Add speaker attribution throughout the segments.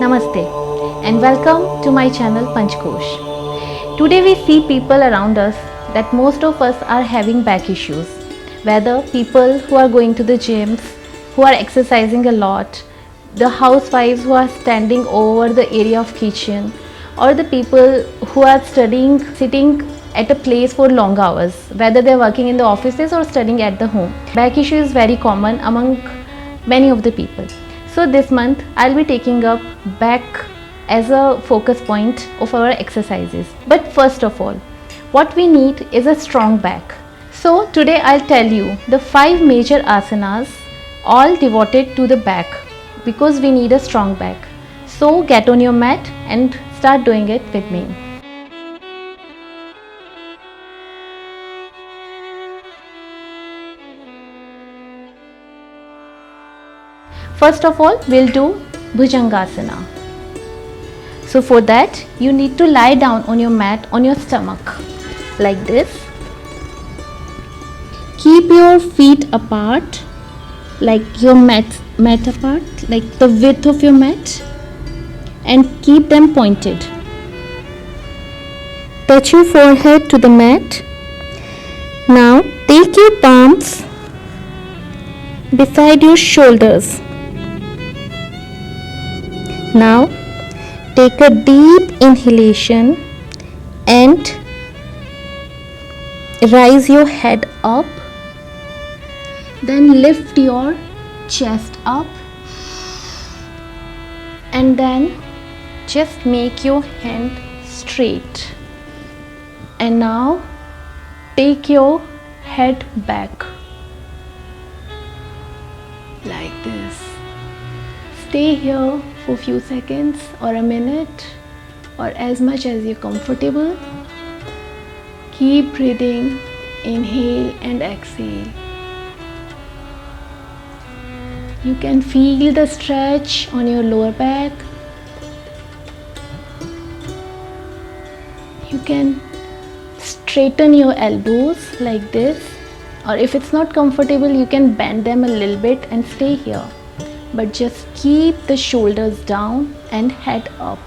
Speaker 1: Namaste and welcome to my channel Panchkosh. Today we see people around us that most of us are having back issues. Whether people who are going to the gyms, who are exercising a lot, the housewives who are standing over the area of kitchen, or the people who are studying, sitting at a place for long hours, whether they are working in the offices or studying at the home. Back issue is very common among many of the people. So this month I'll be taking up back as a focus point of our exercises. But first of all, what we need is a strong back. So today I'll tell you the 5 major asanas all devoted to the back because we need a strong back. So get on your mat and start doing it with me. First of all, we'll do Bhujangasana. So for that, you need to lie down on your mat on your stomach like this. Keep your feet apart, like your mat apart, like the width of your mat, and keep them pointed. Touch your forehead to the mat. Now take your palms beside your shoulders. Now take a deep inhalation and rise your head up. Then lift your chest up and then just make your hand straight. And now take your head back like this. Stay here for a few seconds or a minute or as much as you're comfortable. Keep breathing, inhale and exhale. You can feel the stretch on your lower back. You can straighten your elbows like this, or if it's not comfortable you can bend them a little bit and stay here. But just keep the shoulders down and head up.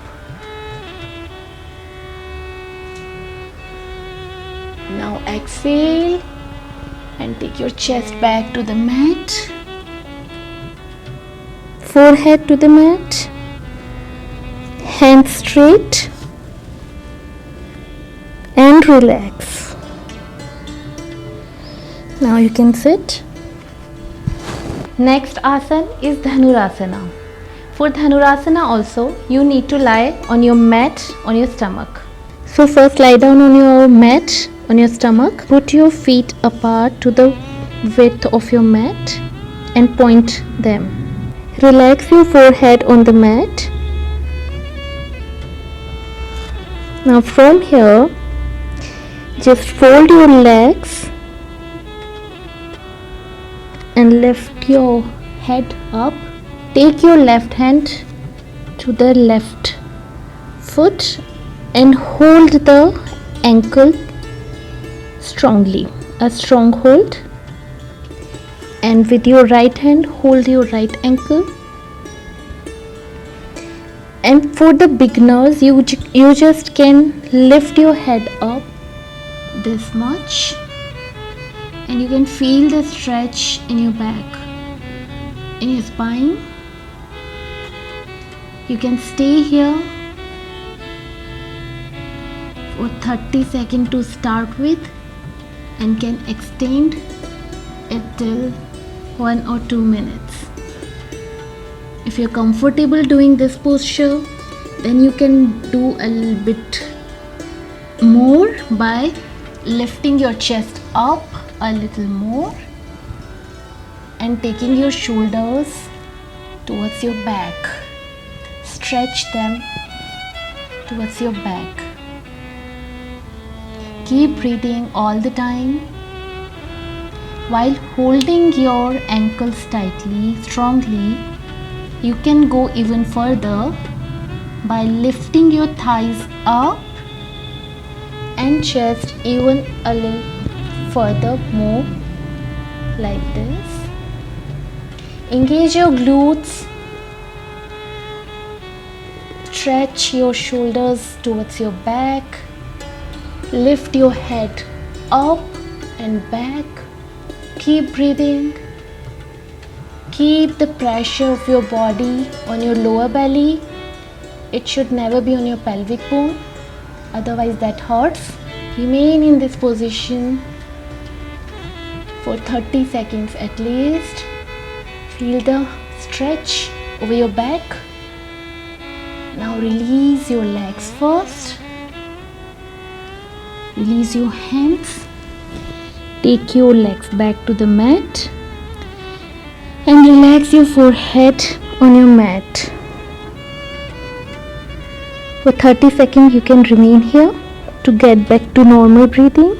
Speaker 1: Now exhale and take your chest back to the mat. Forehead to the mat. Hands straight. And relax. Now you can sit. Next asana is Dhanurasana. For Dhanurasana also, you need to lie on your mat on your stomach. So first lie down on your mat on your stomach. Put your feet apart to the width of your mat and point them. Relax your forehead on the mat. Now from here, just fold your legs and lift your head up. Take your left hand to the left foot and hold the ankle strongly, a strong hold. And with your right hand, hold your right ankle. And for the beginners, you just can lift your head up this much. And you can feel the stretch in your back, in your spine. You can stay here for 30 seconds to start with and can extend it till 1 or 2 minutes. If you're comfortable doing this posture, then you can do a little bit more by lifting your chest up a little more and taking your shoulders towards your back. Stretch them towards your back. Keep breathing all the time while holding your ankles tightly, strongly. You can go even further by lifting your thighs up and chest even a little further more like this. Engage your glutes stretch your shoulders towards your back. Lift your head up and back. Keep breathing. Keep the pressure of your body on your lower belly. It should never be on your pelvic bone, otherwise that hurts. Remain in this position for 30 seconds at least. Feel the stretch over your back. Now release your legs first. Release your hands. Take your legs back to the mat and relax your forehead on your mat. For 30 seconds you can remain here to get back to normal breathing.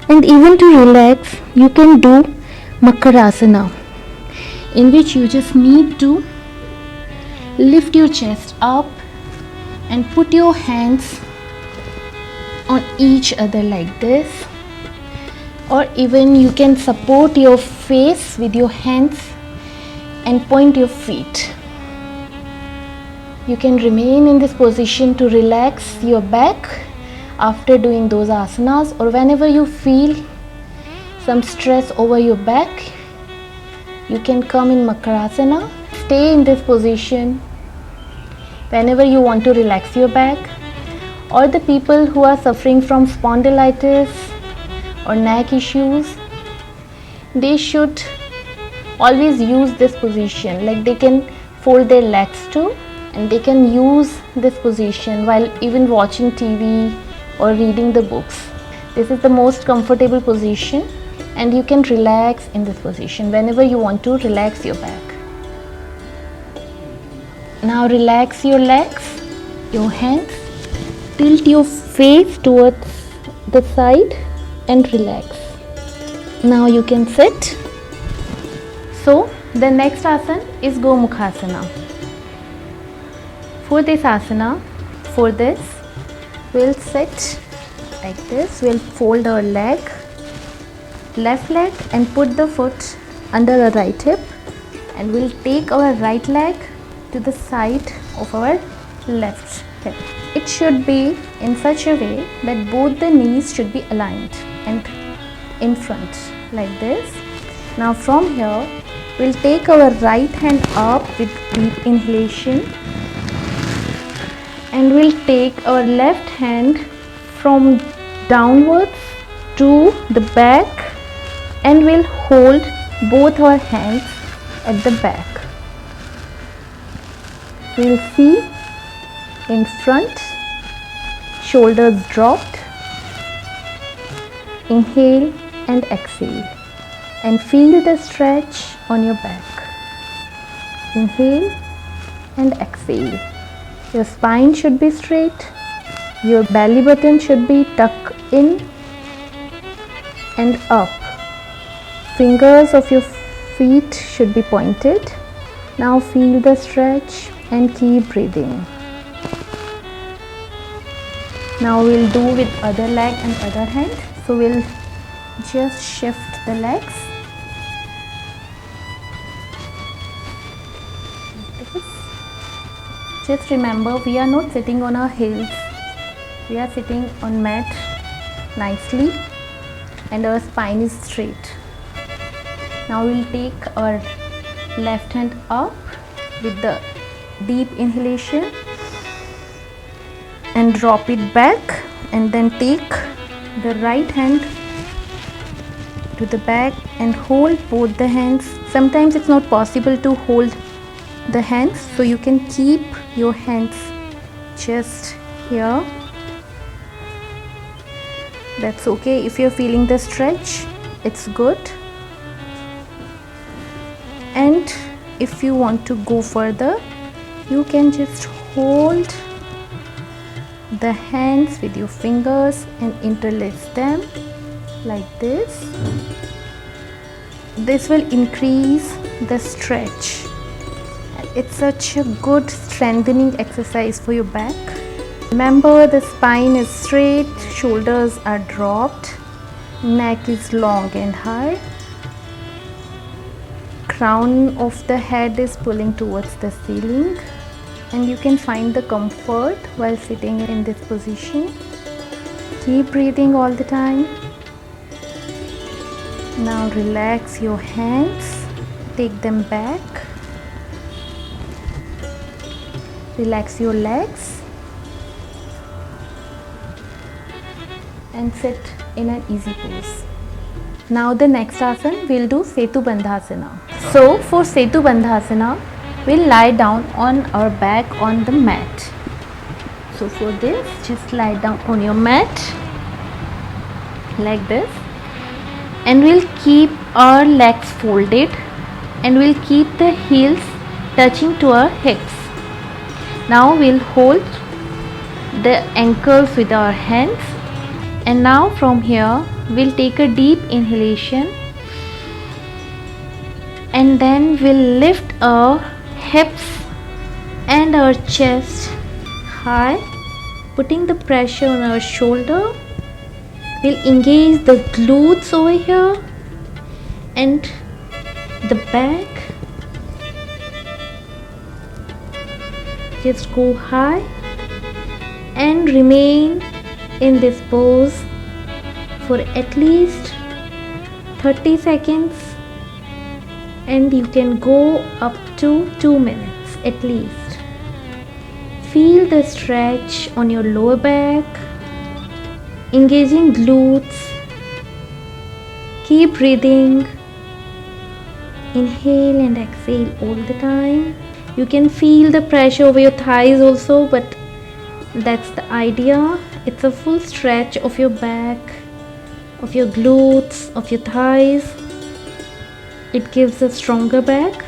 Speaker 1: And even to relax, you can do Makarasana, in which you just need to lift your chest up and put your hands on each other like this, or even you can support your face with your hands and point your feet. You can remain in this position to relax your back after doing those asanas, or whenever you feel some stress over your back, you can come in Makarasana. Stay in this position whenever you want to relax your back. Or the people who are suffering from spondylitis or neck issues, they should always use this position. Like they can fold their legs too, and they can use this position while even watching TV or reading the books. This is the most comfortable position, and you can relax in this position whenever you want to relax your back. Now relax your legs, your hands. Tilt your face towards the side and relax. Now you can sit. So the next asana is Gomukhasana. For this asana, we'll sit like this. We'll fold our left leg, and put the foot under our right hip, and we'll take our right leg to the side of our left hip. It should be in such a way that both the knees should be aligned and in front like this. Now from here, we'll take our right hand up with deep inhalation, and we'll take our left hand from downwards to the back, and we'll hold both our hands at the back. We'll see in front, shoulders dropped. Inhale and exhale, and feel the stretch on your back. Inhale and exhale. Your spine should be straight. Your belly button should be tucked in and up. Fingers of your feet should be pointed. Now feel the stretch and keep breathing. Now we'll do with other leg and other hand. So we'll just shift the legs. Just remember, we are not sitting on our heels. We are sitting on mat nicely, and our spine is straight. Now we'll take our left hand up with the deep inhalation and drop it back, and then take the right hand to the back and hold both the hands. Sometimes it's not possible to hold the hands, so you can keep your hands just here. That's okay. If you're feeling the stretch, it's good. And if you want to go further, you can just hold the hands with your fingers and interlace them like this. This will increase the stretch. It's such a good strengthening exercise for your back. Remember, the spine is straight, shoulders are dropped, neck is long and high. crown of the head is pulling towards the ceiling, and you can find the comfort while sitting in this position. Keep breathing all the time. Now relax your hands, take them back. Relax your legs and sit in an easy pose. Now the next asana, we'll do Setu Bandhasana. So for Setu Bandhasana, we'll lie down on our back on the mat. So for this, just lie down on your mat like this, and we'll keep our legs folded and we'll keep the heels touching to our hips. Now we'll hold the ankles with our hands, and now from here we'll take a deep inhalation, and then we'll lift our hips and our chest high, putting the pressure on our shoulder. We'll engage the glutes over here and the back. Just go high and remain in this pose for at least 30 seconds, and you can go up to 2 minutes at least. Feel the stretch on your lower back, engaging glutes. Keep breathing. Inhale and exhale all the time. You can feel the pressure over your thighs also, but that's the idea. It's a full stretch of your back, of your glutes, of your thighs. It gives a stronger back.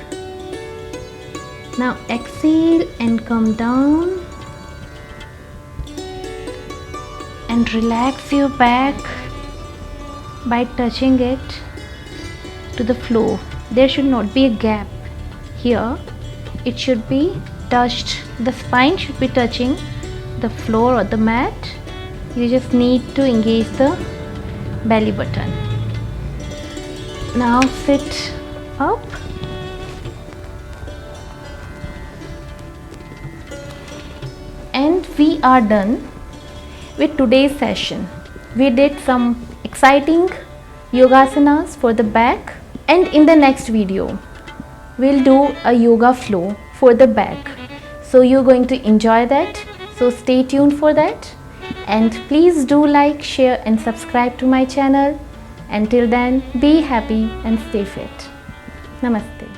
Speaker 1: Now exhale and come down and relax your back by touching it to the floor. There should not be a gap here. It should be touched, the spine should be touching the floor or the mat. You just need to engage the belly button. Now sit up and we are done with today's session. We did some exciting yogasanas for the back, and in the next video we'll do a yoga flow for the back. So you're going to enjoy that. So stay tuned for that, and please do like, share and subscribe to my channel. Until then, be happy and stay fit. Namaste.